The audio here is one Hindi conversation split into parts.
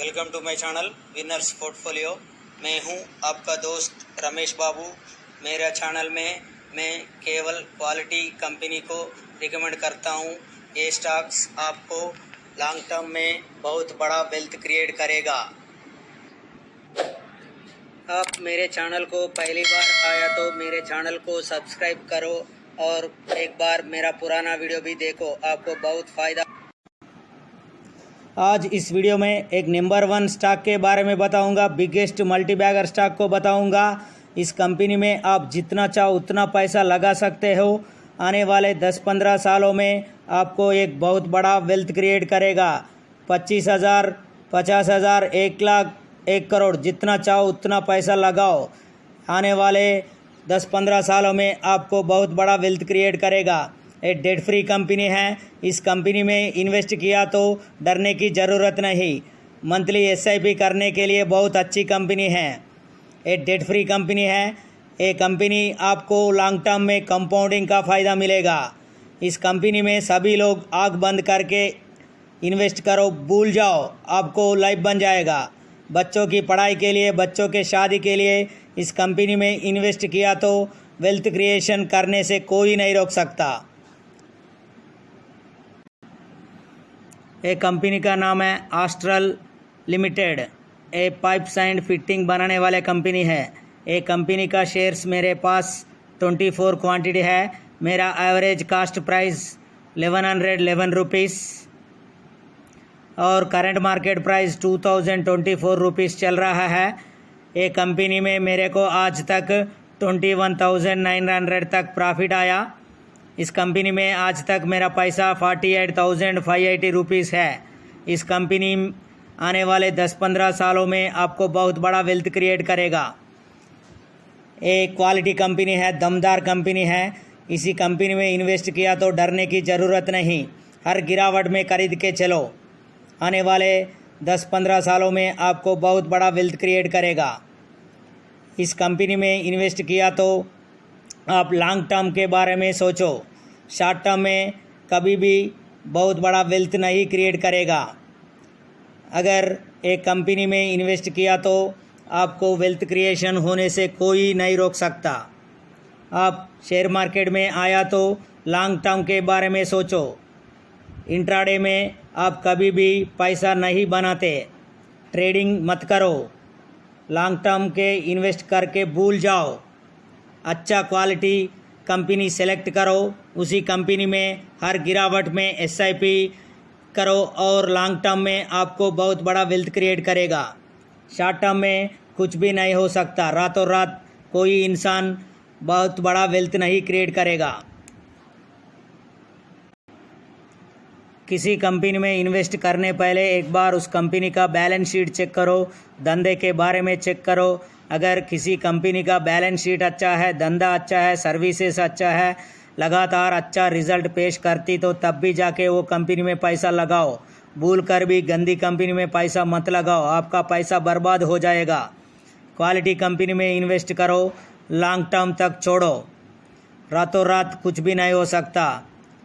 Welcome to my channel winners portfolio. मैं हूं आपका दोस्त रमेश बाबू। मेरा चैनल में मैं केवल क्वालिटी कंपनी को रिकमेंड करता हूं। ये स्टॉक्स आपको लॉन्ग टर्म में बहुत बड़ा वेल्थ क्रिएट करेगा। आप मेरे चैनल को पहली बार आया तो मेरे चैनल को सब्सक्राइब करो और एक बार मेरा पुराना वीडियो भी देखो, आपको बहुत फ़ायदा। आज इस वीडियो में एक नंबर 1 स्टॉक के बारे में बताऊंगा, बिगेस्ट मल्टीबैगर स्टॉक को बताऊंगा। इस कंपनी में आप जितना चाहो उतना पैसा लगा सकते हो। आने वाले 10-15 सालों में आपको एक बहुत बड़ा वेल्थ क्रिएट करेगा। 25,000, 50,000, 1 लाख, 1 करोड़, जितना चाहो उतना पैसा लगाओ। आने वाले 10-15 सालों में आपको बहुत बड़ा वेल्थ क्रिएट करेगा। एक डेट फ्री कंपनी है। इस कंपनी में इन्वेस्ट किया तो डरने की ज़रूरत नहीं। मंथली एसआईपी करने के लिए बहुत अच्छी कंपनी है। एक डेट फ्री कंपनी है। ये कंपनी आपको लॉन्ग टर्म में कंपाउंडिंग का फ़ायदा मिलेगा। इस कंपनी में सभी लोग आँख बंद करके इन्वेस्ट करो, भूल जाओ, आपको लाइफ बन जाएगा। बच्चों की पढ़ाई के लिए, बच्चों के शादी के लिए इस कंपनी में इन्वेस्ट किया तो वेल्थ क्रिएशन करने से कोई नहीं रोक सकता। एक कंपनी का नाम है आस्ट्रल लिमिटेड। ये पाइप्स एंड फिटिंग बनाने वाले कंपनी है। एक कंपनी का शेयर्स मेरे पास 24 क्वांटिटी है। मेरा एवरेज कास्ट प्राइस 1111 रुपीज़ और करंट मार्केट प्राइस 2024 रुपीज़ चल रहा है। ये कंपनी में मेरे को आज तक 21,900 तक प्रॉफिट आया। इस कंपनी में आज तक मेरा पैसा 48,580 रुपीज़ है। इस कंपनी आने वाले 10-15 सालों में आपको बहुत बड़ा वेल्थ क्रिएट करेगा। एक क्वालिटी कंपनी है, दमदार कंपनी है। इसी कंपनी में इन्वेस्ट किया तो डरने की ज़रूरत नहीं। हर गिरावट में खरीद के चलो। आने वाले 10-15 सालों में आपको बहुत बड़ा वेल्थ क्रिएट करेगा। इस कंपनी में इन्वेस्ट किया तो आप लॉन्ग टर्म के बारे में सोचो। शॉर्ट टर्म में कभी भी बहुत बड़ा वेल्थ नहीं क्रिएट करेगा। अगर एक कंपनी में इन्वेस्ट किया तो आपको वेल्थ क्रिएशन होने से कोई नहीं रोक सकता। आप शेयर मार्केट में आया तो लॉन्ग टर्म के बारे में सोचो। इंट्राडे में आप कभी भी पैसा नहीं बनाते। ट्रेडिंग मत करो। लॉन्ग टर्म के इन्वेस्ट करके भूल जाओ। अच्छा क्वालिटी कंपनी सेलेक्ट करो। उसी कंपनी में हर गिरावट में एसआईपी करो और लॉन्ग टर्म में आपको बहुत बड़ा वेल्थ क्रिएट करेगा। शॉर्ट टर्म में कुछ भी नहीं हो सकता। रातों रात कोई इंसान बहुत बड़ा वेल्थ नहीं क्रिएट करेगा। किसी कंपनी में इन्वेस्ट करने पहले एक बार उस कंपनी का बैलेंस शीट चेक करो, धंधे के बारे में चेक करो। अगर किसी कंपनी का बैलेंस शीट अच्छा है, धंधा अच्छा है, सर्विसेज अच्छा है, लगातार अच्छा रिजल्ट पेश करती तो तब भी जाके वो कंपनी में पैसा लगाओ। भूल कर भी गंदी कंपनी में पैसा मत लगाओ, आपका पैसा बर्बाद हो जाएगा। क्वालिटी कंपनी में इन्वेस्ट करो, लॉन्ग टर्म तक छोड़ो। रातों रात कुछ भी नहीं हो सकता।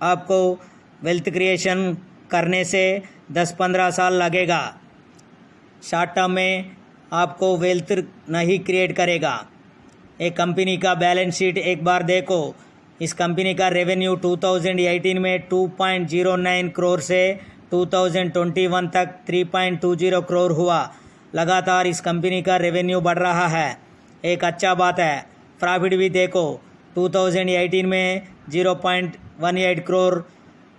आपको वेल्थ क्रिएशन करने से 10-15 साल लगेगा। शॉर्ट टर्म में आपको वेल्थ नहीं क्रिएट करेगा। एक कंपनी का बैलेंस शीट एक बार देखो। इस कंपनी का रेवेन्यू 2018 में 2.09 करोड़ से 2021 तक 3.20 करोड़ हुआ। लगातार इस कंपनी का रेवेन्यू बढ़ रहा है, एक अच्छा बात है। प्रॉफिट भी देखो, 2018 में 0.18 करोड़,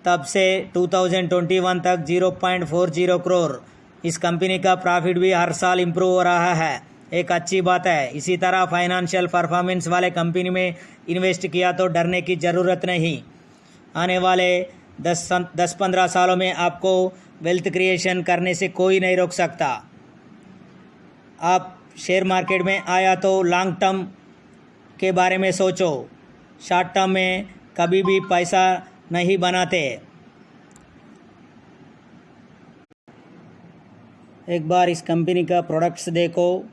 तब से 2021 तक 0.40 करोड़। इस कंपनी का प्रॉफिट भी हर साल इम्प्रूव हो रहा है, एक अच्छी बात है। इसी तरह फाइनेंशियल परफॉर्मेंस वाले कंपनी में इन्वेस्ट किया तो डरने की ज़रूरत नहीं। आने वाले 10-15 सालों में आपको वेल्थ क्रिएशन करने से कोई नहीं रोक सकता। आप शेयर मार्केट में आया तो लॉन्ग टर्म के बारे में सोचो। शॉर्ट टर्म में कभी भी पैसा नहीं बनाते। एक बार इस कंपनी का प्रोडक्ट्स देखो।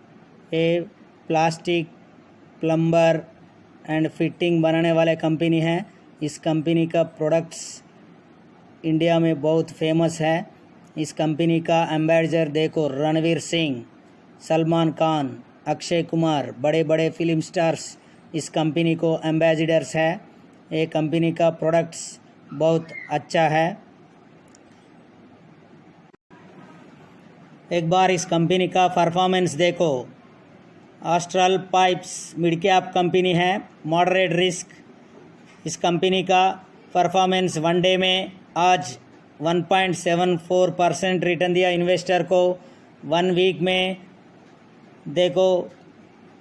ये प्लास्टिक, प्लम्बर एंड फिटिंग बनाने वाले कंपनी है। इस कंपनी का प्रोडक्ट्स इंडिया में बहुत फेमस है। इस कंपनी का एम्बेसडर देखो, रणवीर सिंह, सलमान खान, अक्षय कुमार, बड़े बड़े फिल्म स्टार्स इस कंपनी को एम्बेसडर्स है। ये कंपनी का प्रोडक्ट्स बहुत अच्छा है। एक बार इस कंपनी का परफॉर्मेंस देखो। ऑस्ट्रल पाइप्स मिड कैप कंपनी है, मॉडरेट रिस्क। इस कंपनी का परफॉर्मेंस वन डे में आज 1.74% रिटर्न दिया इन्वेस्टर को। 1 वीक में देखो,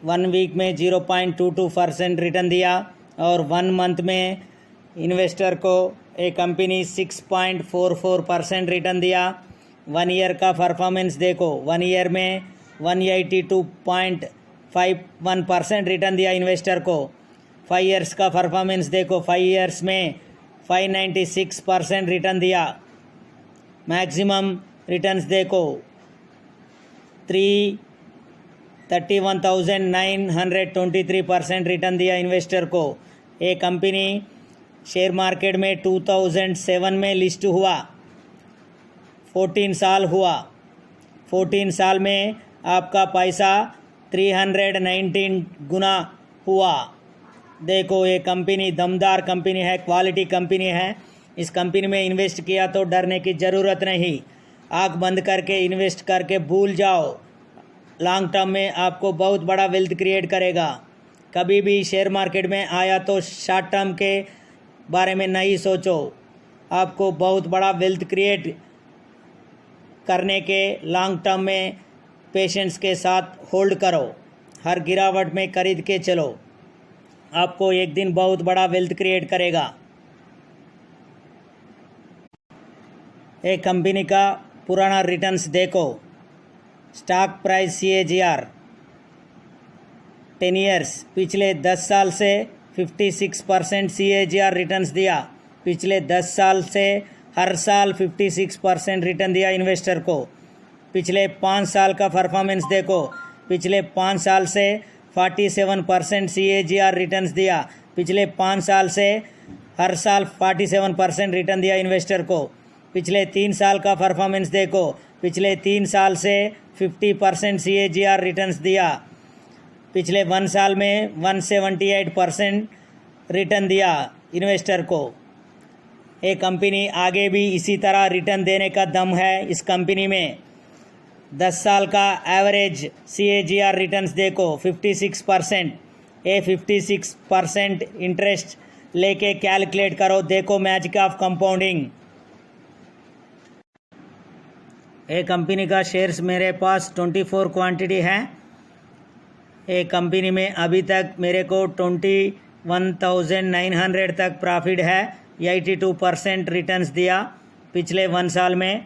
1 वीक में 0.22% रिटर्न दिया और 1 मंथ में इन्वेस्टर को एक कंपनी 6.44% रिटर्न दिया। 1 ईयर का परफॉर्मेंस देखो, 1 ईयर में 182.51% रिटर्न दिया इन्वेस्टर को। 5 ईयर्स का परफॉर्मेंस देखो, 5 ईयर्स में 596% रिटर्न दिया। मैक्सिमम रिटर्न्स देखो, 31,923% रिटर्न दिया इन्वेस्टर को। ये कंपनी शेयर मार्केट में 2007 में लिस्ट हुआ, 14 साल हुआ। 14 साल में आपका पैसा 319 गुना हुआ। देखो, ये कंपनी दमदार कंपनी है, क्वालिटी कंपनी है। इस कंपनी में इन्वेस्ट किया तो डरने की ज़रूरत नहीं। आँख बंद करके इन्वेस्ट करके भूल जाओ। लॉन्ग टर्म में आपको बहुत बड़ा वेल्थ क्रिएट करेगा। कभी भी शेयर मार्केट में आया तो शॉर्ट टर्म के बारे में नहीं सोचो। आपको बहुत बड़ा वेल्थ क्रिएट करने के लॉन्ग टर्म में पेशेंस के साथ होल्ड करो। हर गिरावट में खरीद के चलो, आपको एक दिन बहुत बड़ा वेल्थ क्रिएट करेगा। एक कंपनी का पुराना रिटर्न्स देखो। स्टॉक प्राइस CAGR 10 ईयर्स, पिछले 10 साल से 56% CAGR रिटर्न्स दिया। पिछले 10 साल से हर साल 56% रिटर्न दिया इन्वेस्टर को। पिछले 5 साल का परफॉर्मेंस देखो, पिछले 5 साल से 47% CAGR रिटर्न्स दिया। पिछले 5 साल से हर साल 47% रिटर्न दिया इन्वेस्टर को। पिछले 3 साल का परफॉर्मेंस देखो, पिछले 3 साल से 50% CAGR रिटर्न्स दिया। पिछले 1 साल में 178% रिटर्न दिया इन्वेस्टर को। ये कंपनी आगे भी इसी तरह रिटर्न देने का दम है इस कंपनी में। 10 साल का एवरेज CAGR रिटर्न्स देखो, 56%। ये 56% इंटरेस्ट लेके कैलकुलेट करो, देखो मैजिक ऑफ कंपाउंडिंग। ये कंपनी का शेयर्स मेरे पास 24 क्वांटिटी है। ये कंपनी में अभी तक मेरे को 21,900 तक प्रॉफिट है। 82% रिटर्न्स दिया पिछले 1 साल में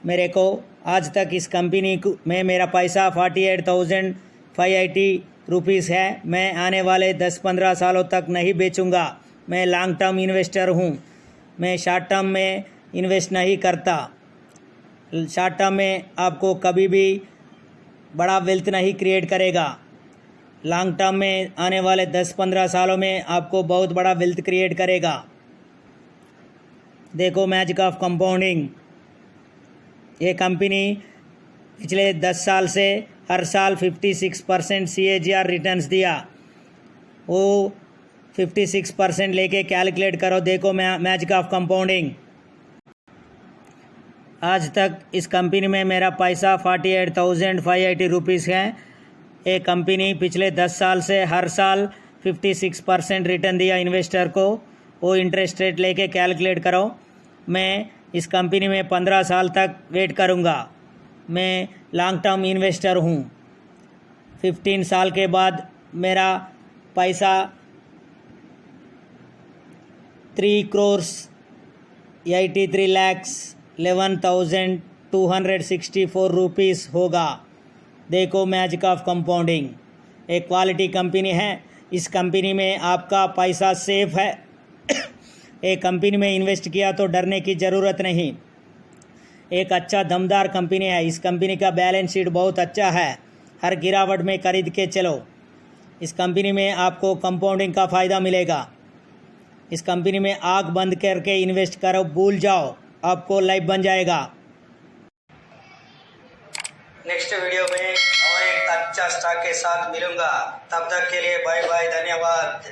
मेरे को। आज तक इस कंपनी में मेरा पैसा 48,580 रुपीज़ है। मैं आने वाले 10-15 सालों तक नहीं बेचूंगा। मैं लॉन्ग टर्म इन्वेस्टर हूँ। मैं शॉर्ट टर्म में इन्वेस्ट नहीं करता। शॉर्ट टर्म में आपको कभी भी बड़ा वेल्थ नहीं क्रिएट करेगा। लॉन्ग टर्म में आने वाले 10-15 सालों में आपको बहुत बड़ा वेल्थ क्रिएट करेगा। देखो मैजिक ऑफ कंपाउंडिंग। ये कंपनी पिछले 10 साल से हर साल 56% CAGR रिटर्न्स दिया। वो 56% लेके कैलकुलेट करो, देखो मैजिक ऑफ कंपाउंडिंग। आज तक इस कंपनी में मेरा पैसा 48,580 रुपीज़ है। ये कंपनी पिछले 10 साल से हर साल 56% रिटर्न दिया इन्वेस्टर को। वो इंटरेस्ट रेट लेके कैलकुलेट करो। मैं इस कंपनी में 15 साल तक वेट करूँगा। मैं लॉन्ग टर्म इन्वेस्टर हूँ। 15 साल के बाद मेरा पैसा 3,83,11,264 रुपीज़ होगा। देखो मैजिक ऑफ कंपाउंडिंग। एक क्वालिटी कंपनी है। इस कंपनी में आपका पैसा सेफ है। एक कंपनी में इन्वेस्ट किया तो डरने की ज़रूरत नहीं। एक अच्छा दमदार कंपनी है। इस कंपनी का बैलेंस शीट बहुत अच्छा है। हर गिरावट में खरीद के चलो। इस कंपनी में आपको कंपाउंडिंग का फ़ायदा मिलेगा। इस कंपनी में आँख बंद करके इन्वेस्ट करो, भूल जाओ, आपको लाइफ बन जाएगा। नेक्स्ट वीडियो में और एक अच्छा स्टॉक के साथ मिलूंगा। तब तक के लिए बाय बाय, धन्यवाद।